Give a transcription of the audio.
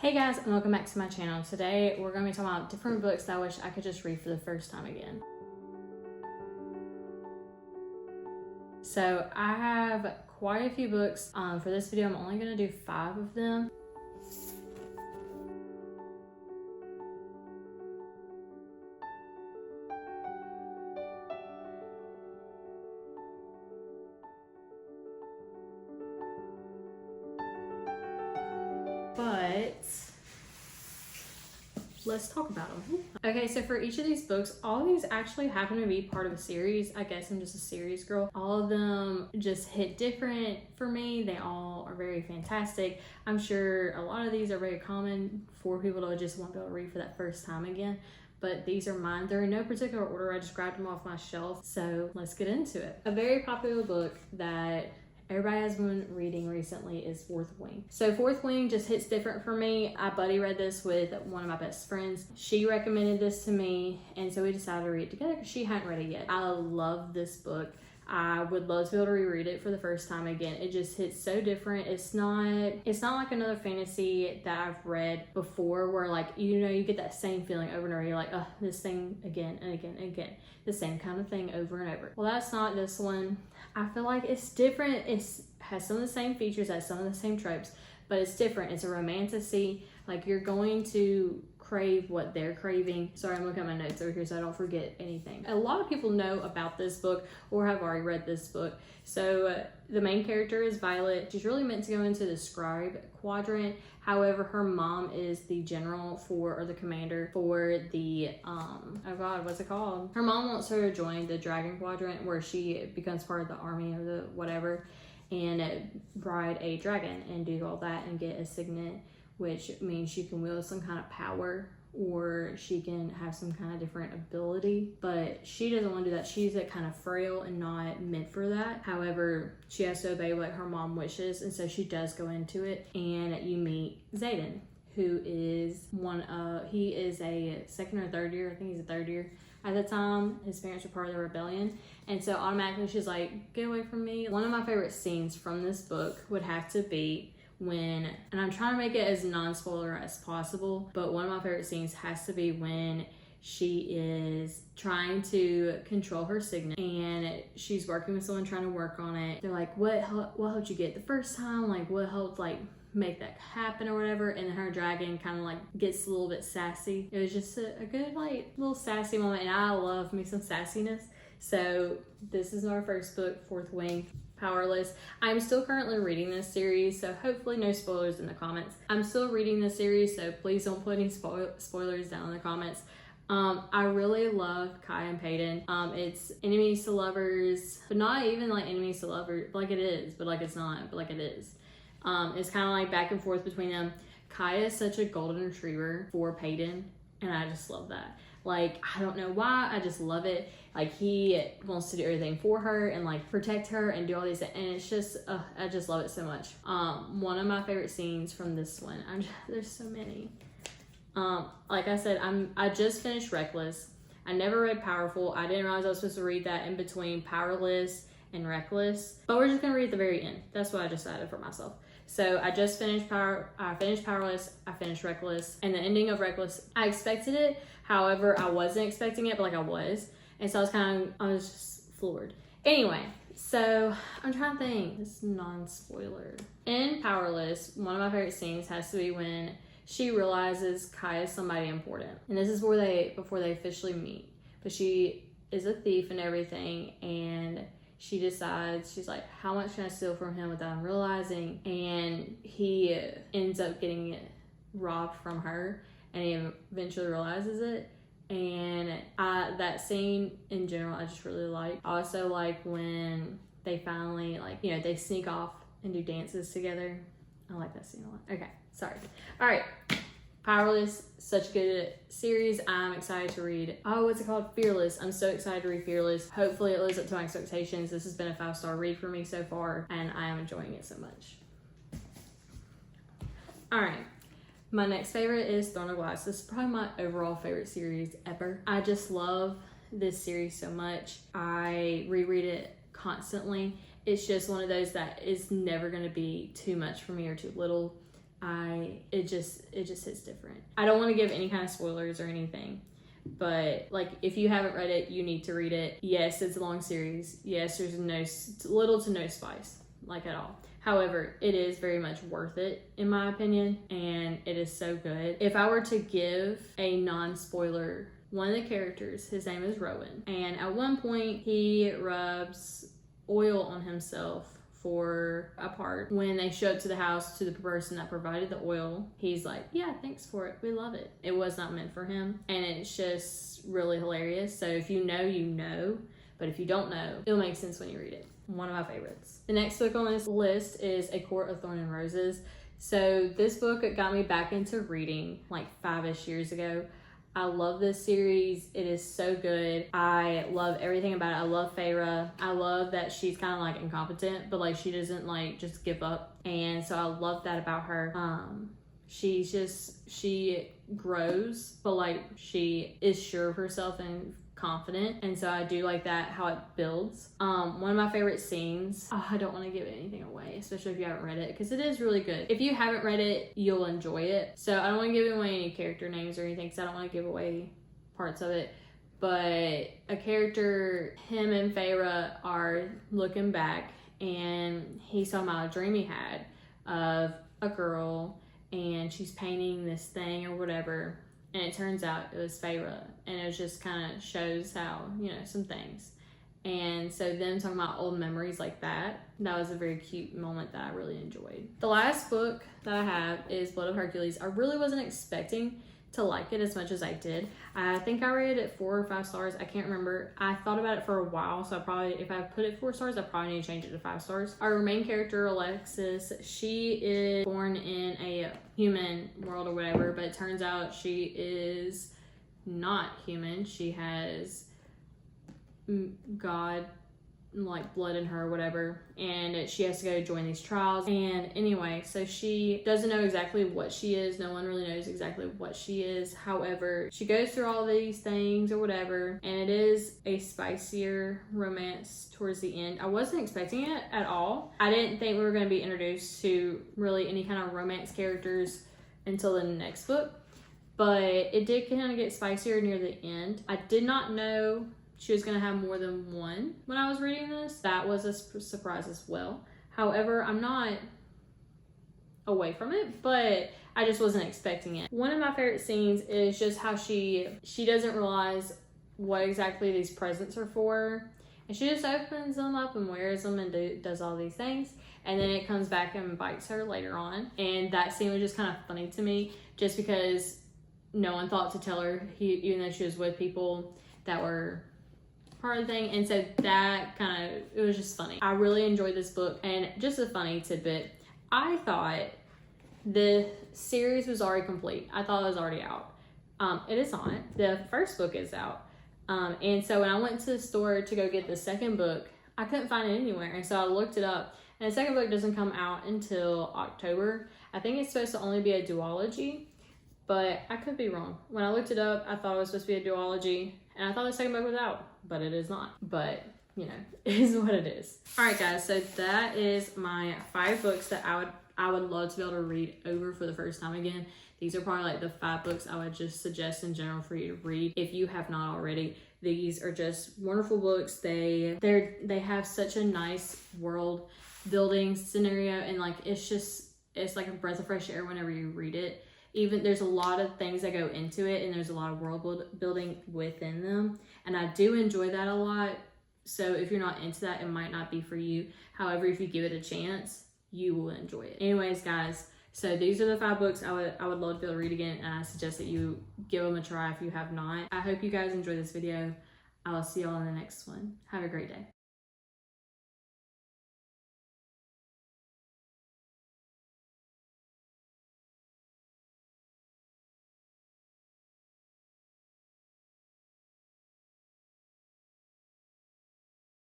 Hey guys, and welcome back to my channel. Today we're going to be talking about different books that I wish I could just read for the first time again. So I have quite a few books. For this video I'm only going to do 5 of them. But let's talk about them. Okay, so for each of these books, all of these actually happen to be part of a series. I guess I'm just a series girl. All of them just hit different for me. They all are very fantastic. I'm sure a lot of these are very common for people to just want to be able to read for that first time again. But these are mine. They're in no particular order. I just grabbed them off my shelf. So let's get into it. A very popular book that everybody has been reading recently is Fourth Wing. So Fourth Wing just hits different for me. I buddy read this with one of my best friends. She recommended this to me, and so we decided to read it together because she hadn't read it yet. I love this book. I would love to be able to reread it for the first time again. It just hits so different. It's not like another fantasy that I've read before where, like, you get that same feeling over and over. You're like, oh, this thing again and again and again. The same kind of thing over and over. Well, that's not this one. I feel like it's different. It has some of the same features, has some of the same tropes, but it's different. It's a romantasy. Like, you're going to crave what they're craving. Sorry, I'm looking at my notes over here so I don't forget anything. A lot of people know about this book or have already read this book. So the main character is Violet. She's really meant to go into the scribe quadrant. However, her mom is the general or the commander for the, oh God, what's it called? Her mom wants her to join the dragon quadrant where she becomes part of the army or the whatever and ride a dragon and do all that and get a signet, which means she can wield some kind of power or she can have some kind of different ability, but she doesn't want to do that. She's kind of frail and not meant for that. However, she has to obey what her mom wishes, and so she does go into it. And you meet Xaden, who is he is a second or third year. I think he's a third year at the time. His parents were part of the rebellion, and so automatically she's like, get away from me. One of my favorite scenes from this book would have to be and I'm trying to make it as non-spoiler as possible, but one of my favorite scenes has to be when she is trying to control her signet and she's working with someone trying to work on it. They're like, what helped you get the first time? Like, what helped make that happen or whatever? And her dragon kind of gets a little bit sassy. It was just a good little sassy moment, and I love me some sassiness. So this is our first book, Fourth Wing. Powerless. I'm still currently reading this series, so hopefully no spoilers in the comments. I'm still reading this series, so please don't put any spoilers down in the comments. I really love Kai and Peyton. It's enemies to lovers, but not even enemies to lovers, like it is, but like it's not, but like it is. It's kind of like back and forth between them. Kai is such a golden retriever for Peyton, and I just love that. I don't know why, I just love it. He wants to do everything for her and protect her and do all these things, and it's just I just love it so much. One of my favorite scenes from this one, there's so many. Like I said, I just finished Reckless. I never read Powerful. I didn't realize I was supposed to read that in between Powerless and Reckless, but we're just gonna read at the very end. That's what I decided for myself. So I just finished I finished Powerless, I finished Reckless, and the ending of Reckless, I expected it. However, I wasn't expecting it, but I was. And so I was just floored. Anyway, so I'm trying to think. This is non-spoiler. In Powerless, one of my favorite scenes has to be when she realizes Kai is somebody important. And this is before they officially meet. But she is a thief and everything, and she decides, she's like, how much can I steal from him without him realizing? And he ends up getting robbed from her, and he eventually realizes it. And that scene in general, I just really like. I also like when they finally, they sneak off and do dances together. I like that scene a lot. Okay, sorry. All right, Powerless, such a good series. I'm excited to read. Oh, what's it called? Fearless. I'm so excited to read Fearless. Hopefully it lives up to my expectations. This has been a 5-star read for me so far, and I am enjoying it so much. All right. My next favorite is Throne of Glass. This is probably my overall favorite series ever. I just love this series so much. I reread it constantly. It's just one of those that is never going to be too much for me or too little. it just hits different. I don't want to give any kind of spoilers or anything, but like if you haven't read it, you need to read it. Yes, it's a long series. Yes, there's little to no spice, like at all. However, it is very much worth it in my opinion, and it is so good. If I were to give a non-spoiler, one of the characters, his name is Rowan, and at one point he rubs oil on himself for a part. When they show up to the house to the person that provided the oil, he's like, yeah, thanks for it, we love it. It was not meant for him, and it's just really hilarious. So if you know, you know, but if you don't know, it'll make sense when you read it. One of my favorites. The next book on this list is A Court of Thorn and Roses. So this book got me back into reading like 5-ish years ago. I love this series. It is so good. I love everything about it. I love Feyre. I love that she's kind of like incompetent, but like she doesn't like just give up. And so I love that about her. She grows, but like she is sure of herself and confident, and so I do like that, how it builds. One of my favorite scenes, I don't want to give anything away, especially if you haven't read it, because it is really good. If you haven't read it, you'll enjoy it. So I don't want to give away any character names or anything, because I don't want to give away parts of it. But a character, him and Feyre are looking back, and he's talking about a dream he had of a girl, and she's painting this thing or whatever, and it turns out it was Feyre, and it just kind of shows how, you know, some things. And so them talking about old memories like that was a very cute moment that I really enjoyed. The last book that I have is Blood of Hercules. I really wasn't expecting to like it as much as I did. I think I rated it 4 or 5 stars. I can't remember. I thought about it for a while, so I probably, if I put it 4 stars, I probably need to change it to 5 stars. Our main character, Alexis, she is born in a human world or whatever, but it turns out she is not human. She has God like blood in her or whatever, and she has to go join these trials. And anyway, so she doesn't know exactly what she is. No one really knows exactly what she is. However, she goes through all these things or whatever, and it is a spicier romance towards the end. I wasn't expecting it at all. I didn't think we were going to be introduced to really any kind of romance characters until the next book, but it did kind of get spicier near the end. I did not know she was going to have more than one when I was reading this. That was a surprise as well. However, I'm not away from it, but I just wasn't expecting it. One of my favorite scenes is just how she doesn't realize what exactly these presents are for, and she just opens them up and wears them and does all these things, and then it comes back and bites her later on. And that scene was just kind of funny to me, just because no one thought to tell her, even though she was with people that were part of the thing. And so that it was just funny. I really enjoyed this book. And just a funny tidbit, I thought the series was already complete. I thought it was already out. It is not. The first book is out. And so when I went to the store to go get the second book, I couldn't find it anywhere. And so I looked it up, and the second book doesn't come out until October. I think it's supposed to only be a duology, but I could be wrong. When I looked it up, I thought it was supposed to be a duology, and I thought the second book was out, but it is not. But, you know, it is what it is. All right, guys, so that is my 5 books that I would love to be able to read over for the first time again. These are probably like the 5 books I would just suggest in general for you to read if you have not already. These are just wonderful books. They have such a nice world building scenario, and like it's like a breath of fresh air whenever you read it. Even there's a lot of things that go into it, and there's a lot of world building within them, and I do enjoy that a lot. So if you're not into that, it might not be for you. However, if you give it a chance, you will enjoy it. Anyways, guys, so these are the 5 books I would love to be able to read again, and I suggest that you give them a try if you have not. I hope you guys enjoy this video. I'll see y'all in the next one. Have a great day.